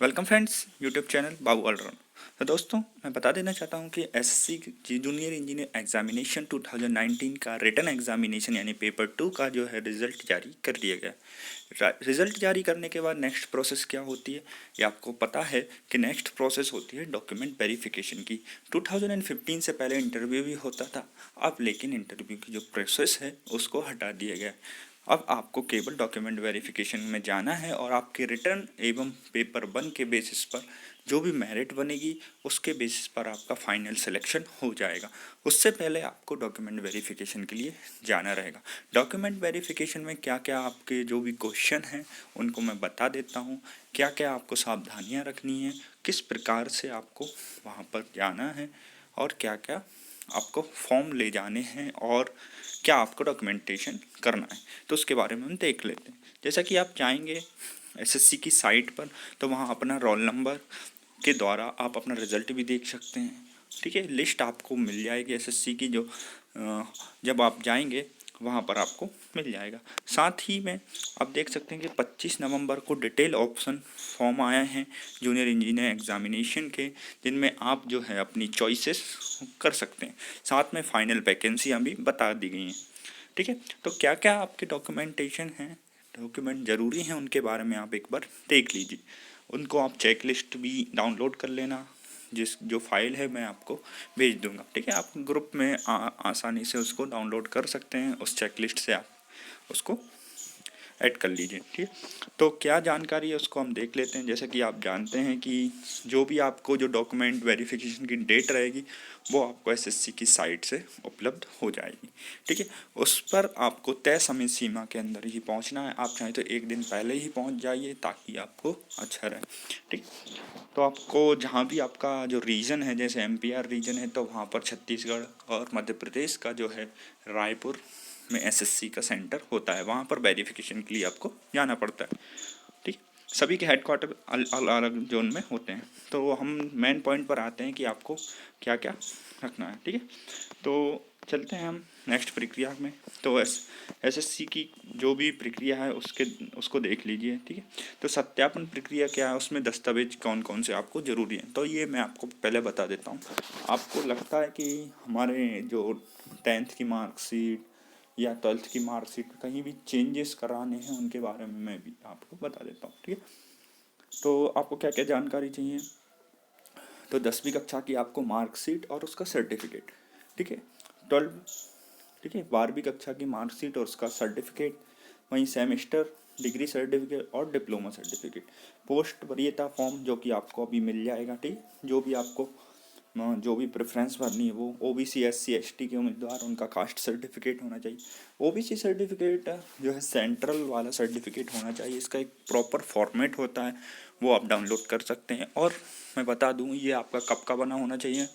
Welcome friends YouTube channel बाबू all-round. तो दोस्तों मैं बता देना चाहता हूं कि एसएससी जूनियर इंजीनियर एग्जामिनेशन 2019 का रिटन एग्जामिनेशन यानी पेपर 2 का जो है रिज़ल्ट जारी कर दिया गया। रिज़ल्ट जारी करने के बाद नेक्स्ट प्रोसेस क्या होती है ये आपको पता है कि नेक्स्ट प्रोसेस होती है डॉक्यूमेंट वेरिफिकेशन की। 2015 से पहले इंटरव्यू भी होता था, अब लेकिन इंटरव्यू की जो प्रोसेस है उसको हटा दिया गया। अब आपको केवल डॉक्यूमेंट वेरिफिकेशन में जाना है और आपके रिटर्न एवं पेपर 1 के बेसिस पर जो भी मेरिट बनेगी उसके बेसिस पर आपका फाइनल सिलेक्शन हो जाएगा। उससे पहले आपको डॉक्यूमेंट वेरिफिकेशन के लिए जाना रहेगा। डॉक्यूमेंट वेरिफिकेशन में क्या क्या आपके जो भी क्वेश्चन हैं उनको मैं बता देता हूँ, क्या क्या आपको सावधानियाँ रखनी है, किस प्रकार से आपको वहाँ पर जाना है और क्या क्या आपको फॉर्म ले जाने हैं और क्या आपको डॉक्यूमेंटेशन करना है, तो उसके बारे में हम देख लेते हैं। जैसा कि आप जाएंगे एसएससी की साइट पर तो वहाँ अपना रोल नंबर के द्वारा आप अपना रिज़ल्ट भी देख सकते हैं। ठीक है, लिस्ट आपको मिल जाएगी एसएससी की जो जब आप जाएंगे वहाँ पर आपको मिल जाएगा। साथ ही में आप देख सकते हैं कि 25 नवंबर को डिटेल ऑप्शन फॉर्म आए हैं जूनियर इंजीनियर एग्जामिनेशन के, जिनमें आप जो है अपनी चॉइसेस कर सकते हैं। साथ में फाइनल वैकेंसियाँ भी बता दी गई हैं। ठीक है, तो क्या क्या आपके डॉक्यूमेंटेशन हैं, डॉक्यूमेंट ज़रूरी हैं, उनके बारे में आप एक बार देख लीजिए। उनको आप चेक लिस्ट भी डाउनलोड कर लेना, जिस जो फाइल है मैं आपको भेज दूंगा। ठीक है, आप ग्रुप में आसानी से उसको डाउनलोड कर सकते हैं, उस चेक लिस्ट से आप उसको ऐड कर लीजिए। ठीक है, तो क्या जानकारी है उसको हम देख लेते हैं। जैसे कि आप जानते हैं कि जो भी आपको जो डॉक्यूमेंट वेरिफिकेशन की डेट रहेगी वो आपको एसएससी की साइट से उपलब्ध हो जाएगी। ठीक है, उस पर आपको तय समय सीमा के अंदर ही पहुंचना है। आप चाहें तो एक दिन पहले ही पहुंच जाइए ताकि आपको अच्छा रहे। ठीक, तो आपको जहाँ भी आपका जो रीजन है, जैसे एमपीआर रीजन है तो वहाँ पर छत्तीसगढ़ और मध्य प्रदेश का जो है रायपुर में एसएससी का सेंटर होता है, वहाँ पर वेरिफिकेशन के लिए आपको जाना पड़ता है। ठीक, सभी के हेडक्वार्टर अलग अलग जोन में होते हैं। तो हम मेन पॉइंट पर आते हैं कि आपको क्या क्या रखना है। ठीक है, तो चलते हैं हम नेक्स्ट प्रक्रिया में। तो एसएससी की जो भी प्रक्रिया है उसको देख लीजिए। ठीक है, तो सत्यापन प्रक्रिया क्या है, उसमें दस्तावेज कौन कौन से आपको ज़रूरी हैं, तो ये मैं आपको पहले बता देता हूँ। आपको लगता है कि हमारे जो 10th की मार्कशीट या 12th की मार्कशीट कहीं भी चेंजेस कराने हैं, उनके बारे में मैं भी आपको बता देता हूँ। ठीक है, तो आपको क्या क्या जानकारी चाहिए, तो 10वीं कक्षा की आपको मार्कशीट और उसका सर्टिफिकेट। ठीक है, 12, ठीक है, 12वीं कक्षा की मार्कशीट और उसका सर्टिफिकेट, वहीं सेमेस्टर डिग्री सर्टिफिकेट और डिप्लोमा सर्टिफिकेट, पोस्ट वरीयता फॉर्म जो कि आपको अभी मिल जाएगा। ठीक, जो भी आपको जो भी प्रेफरेंस भरनी है वो ओबीसी एससी एसटी के उम्मीदवार, उनका कास्ट सर्टिफिकेट होना चाहिए। ओबीसी सर्टिफिकेट जो है सेंट्रल वाला सर्टिफिकेट होना चाहिए, इसका एक प्रॉपर फॉर्मेट होता है, वो आप डाउनलोड कर सकते हैं। और मैं बता दूं ये आपका कब का बना होना चाहिए,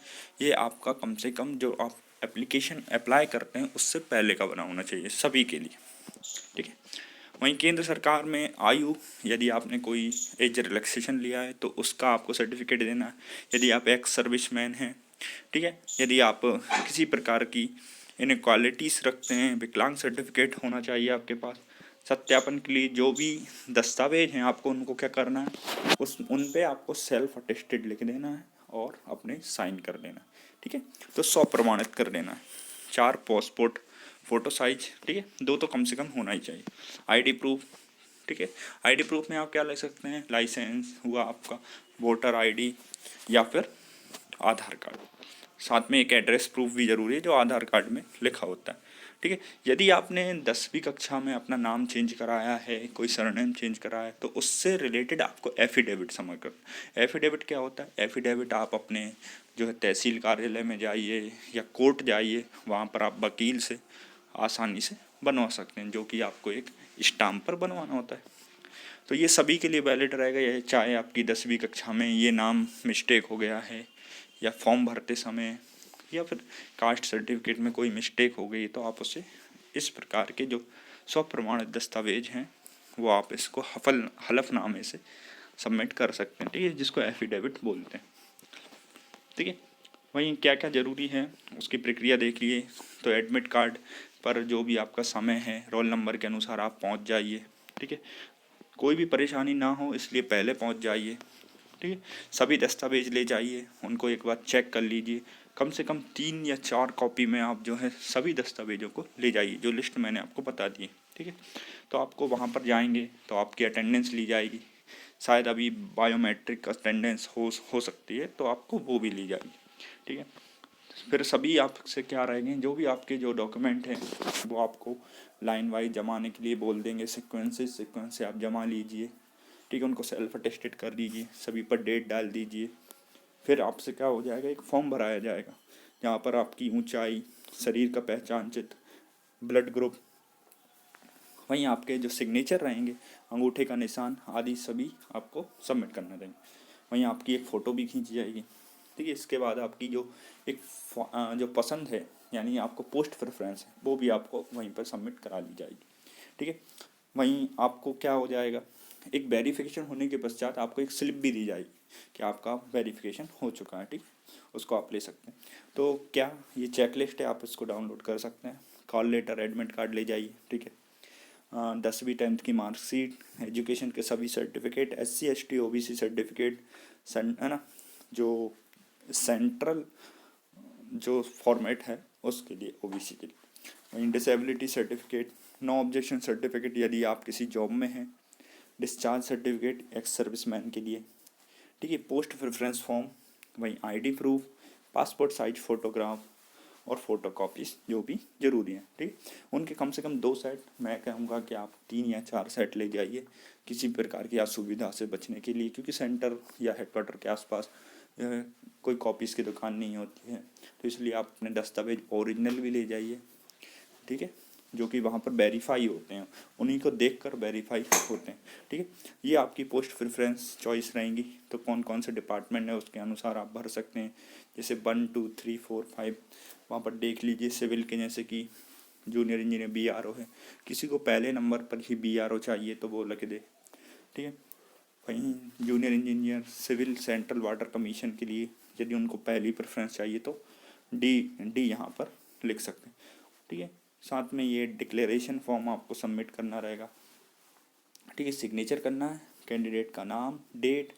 ये आपका कम से कम जो आप एप्लीकेशन अप्लाई करते हैं उससे पहले का बना होना चाहिए सभी के लिए। ठीक है, वहीं केंद्र सरकार में आयु, यदि आपने कोई एज रिलैक्सेशन लिया है तो उसका आपको सर्टिफिकेट देना है। यदि आप एक्स सर्विसमैन हैं, ठीक है, यदि आप किसी प्रकार की इनक्वालिटीज़ रखते हैं, विकलांग सर्टिफिकेट होना चाहिए आपके पास। सत्यापन के लिए जो भी दस्तावेज हैं आपको उनको क्या करना है, उन पे आपको सेल्फ अटेस्टेड लिख देना है और अपने साइन कर देना है। ठीक है, तो 100 प्रमाणित कर देना है। 4 पासपोर्ट फ़ोटो साइज, ठीक है, 2 तो कम से कम होना ही चाहिए। आईडी प्रूफ, ठीक है, आईडी प्रूफ में आप क्या ले सकते हैं, लाइसेंस हुआ आपका, वोटर आईडी या फिर आधार कार्ड। साथ में एक एड्रेस प्रूफ भी ज़रूरी है जो आधार कार्ड में लिखा होता है। ठीक है, यदि आपने 10वीं कक्षा में अपना नाम चेंज कराया है, कोई सरनेम चेंज कराया है, तो उससे रिलेटेड आपको एफिडेविट समझ कर। एफिडेविट क्या होता है, एफिडेविट आप अपने जो है तहसील कार्यालय में जाइए या कोर्ट जाइए, वहाँ पर आप वकील से आसानी से बनवा सकते हैं, जो कि आपको एक स्टाम्प पर बनवाना होता है। तो ये सभी के लिए वैलिड रहेगा, ये चाहे आपकी 10वीं कक्षा में ये नाम मिस्टेक हो गया है या फॉर्म भरते समय या फिर कास्ट सर्टिफिकेट में कोई मिस्टेक हो गई, तो आप उसे इस प्रकार के जो स्वप्रमाणित दस्तावेज हैं वो आप इसको हलफनामे से सबमिट कर सकते हैं। ठीक है, जिसको एफिडेविट बोलते हैं। ठीक है, वहीं क्या क्या ज़रूरी है उसकी प्रक्रिया देख लिए। तो एडमिट कार्ड पर जो भी आपका समय है रोल नंबर के अनुसार आप पहुंच जाइए। ठीक है, कोई भी परेशानी ना हो इसलिए पहले पहुंच जाइए। ठीक है। सभी दस्तावेज ले जाइए, उनको एक बार चेक कर लीजिए। कम से कम 3 या 4 कॉपी में आप जो है सभी दस्तावेजों को ले जाइए, जो लिस्ट मैंने आपको बता दी है। ठीक है। तो आपको वहाँ पर जाएंगे तो आपकी अटेंडेंस ली जाएगी। शायद अभी बायोमेट्रिक अटेंडेंस हो सकती है, तो आपको वो भी ली जाएगी। ठीक है। फिर सभी आपसे क्या रहेंगे, जो भी आपके जो डॉक्यूमेंट हैं वो आपको लाइन वाइज जमाने के लिए बोल देंगे। सीक्वेंस से आप जमा लीजिए। ठीक है। उनको सेल्फ अटेस्टेड कर दीजिए, सभी पर डेट डाल दीजिए। फिर आपसे क्या हो जाएगा, एक फॉर्म भराया जाएगा जहाँ पर आपकी ऊंचाई, शरीर का पहचान चित्र, ब्लड ग्रुप, वहीं आपके जो सिग्नेचर रहेंगे, अंगूठे का निशान आदि सभी आपको सबमिट करना रहेंगे। वहीं आपकी एक फ़ोटो भी खींची जाएगी। ठीक है। इसके बाद आपकी जो एक जो पसंद है, यानी आपको पोस्ट प्रेफरेंस है, वो भी आपको वहीं पर सबमिट करा ली जाएगी। ठीक है। वहीं आपको क्या हो जाएगा, एक वेरिफिकेशन होने के पश्चात आपको एक स्लिप भी दी जाएगी कि आपका वेरिफिकेशन हो चुका है। ठीक, उसको आप ले सकते हैं। तो क्या ये चेकलिस्ट है, आप इसको डाउनलोड कर सकते हैं। कॉल लेटर, एडमिट कार्ड ले जाइए। ठीक है। 10वीं 10th की मार्कशीट, एजुकेशन के सभी certificate, SC ST OBC certificate, है ना, जो सेंट्रल जो फॉर्मेट है उसके लिए, OBC के लिए। वहीं disability certificate, no objection certificate यदि आप किसी जॉब में हैं, डिस्चार्ज सर्टिफिकेट एक्स सर्विसमैन के लिए। ठीक है। पोस्ट प्रेफरेंस फॉर्म, वहीं ID proof, passport size photograph और फोटो कॉपीज़ जो भी ज़रूरी हैं। ठीक, उनके कम से कम 2 सेट, मैं कहूँगा कि आप 3 या 4 सेट ले जाइए किसी प्रकार की असुविधा से बचने के लिए, क्योंकि सेंटर या हेडक्वार्टर के आसपास कोई कॉपीज़ की दुकान नहीं होती है। तो इसलिए आप अपने दस्तावेज ओरिजिनल भी ले जाइए। ठीक है। जो कि वहाँ पर वेरीफाई होते हैं, उन्हीं को देखकर वेरीफाई होते हैं। ठीक है। ये आपकी पोस्ट प्रेफरेंस चॉइस रहेंगी। तो कौन कौन से डिपार्टमेंट है उसके अनुसार आप भर सकते हैं। जैसे 1 2 3 4 5 वहाँ पर देख लीजिए। सिविल के जैसे कि जूनियर इंजीनियर BRO है, किसी को पहले नंबर पर ही BRO चाहिए तो वो लिख दे। ठीक है। वहीं junior engineer civil central water commission के लिए यदि उनको पहली प्रेफरेंस चाहिए तो डी यहाँ पर लिख सकते हैं। ठीक है। साथ में ये डिक्लेरेशन फॉर्म आपको सबमिट करना रहेगा। ठीक है। सिग्नेचर करना है, कैंडिडेट का नाम, डेट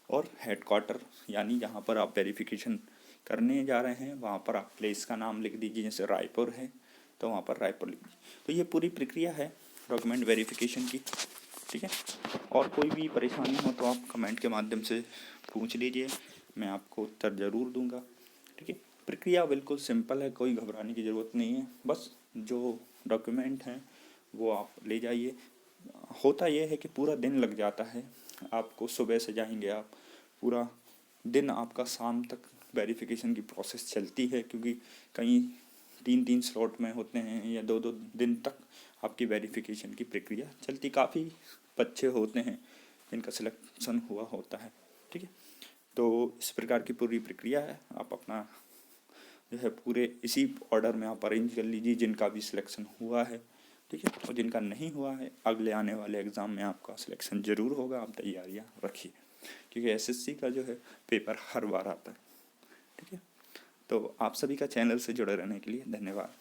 और हेडक्वार्टर, यानी जहाँ पर आप वेरिफिकेशन करने जा रहे हैं वहाँ पर आप प्लेस का नाम लिख दीजिए। जैसे रायपुर है तो वहाँ पर रायपुर लिख दीजिए। तो ये पूरी प्रक्रिया है डॉक्यूमेंट वेरिफिकेशन की। ठीक है। और कोई भी परेशानी हो तो आप कमेंट के माध्यम से पूछ लीजिए, मैं आपको उत्तर ज़रूर दूंगा। ठीक है। प्रक्रिया बिल्कुल सिंपल है, कोई घबराने की ज़रूरत नहीं है। बस जो डॉक्यूमेंट हैं वो आप ले जाइए। होता यह है कि पूरा दिन लग जाता है आपको। सुबह से जाएंगे आप, पूरा दिन आपका शाम तक वेरिफिकेशन की प्रोसेस चलती है, क्योंकि कहीं 3 स्लॉट में होते हैं या 2 दिन तक आपकी वेरिफिकेशन की प्रक्रिया चलती। काफ़ी बच्चे होते हैं जिनका सिलेक्शन हुआ होता है। ठीक है। तो इस प्रकार की पूरी प्रक्रिया है। आप अपना जो है पूरे इसी ऑर्डर में आप अरेंज कर लीजिए जिनका भी सिलेक्शन हुआ है। ठीक है। और जिनका नहीं हुआ है, अगले आने वाले एग्ज़ाम में आपका सिलेक्शन ज़रूर होगा। आप तैयारियां रखिए, क्योंकि SSC का जो है पेपर हर बार आता है। ठीक है। तो आप सभी का चैनल से जुड़े रहने के लिए धन्यवाद।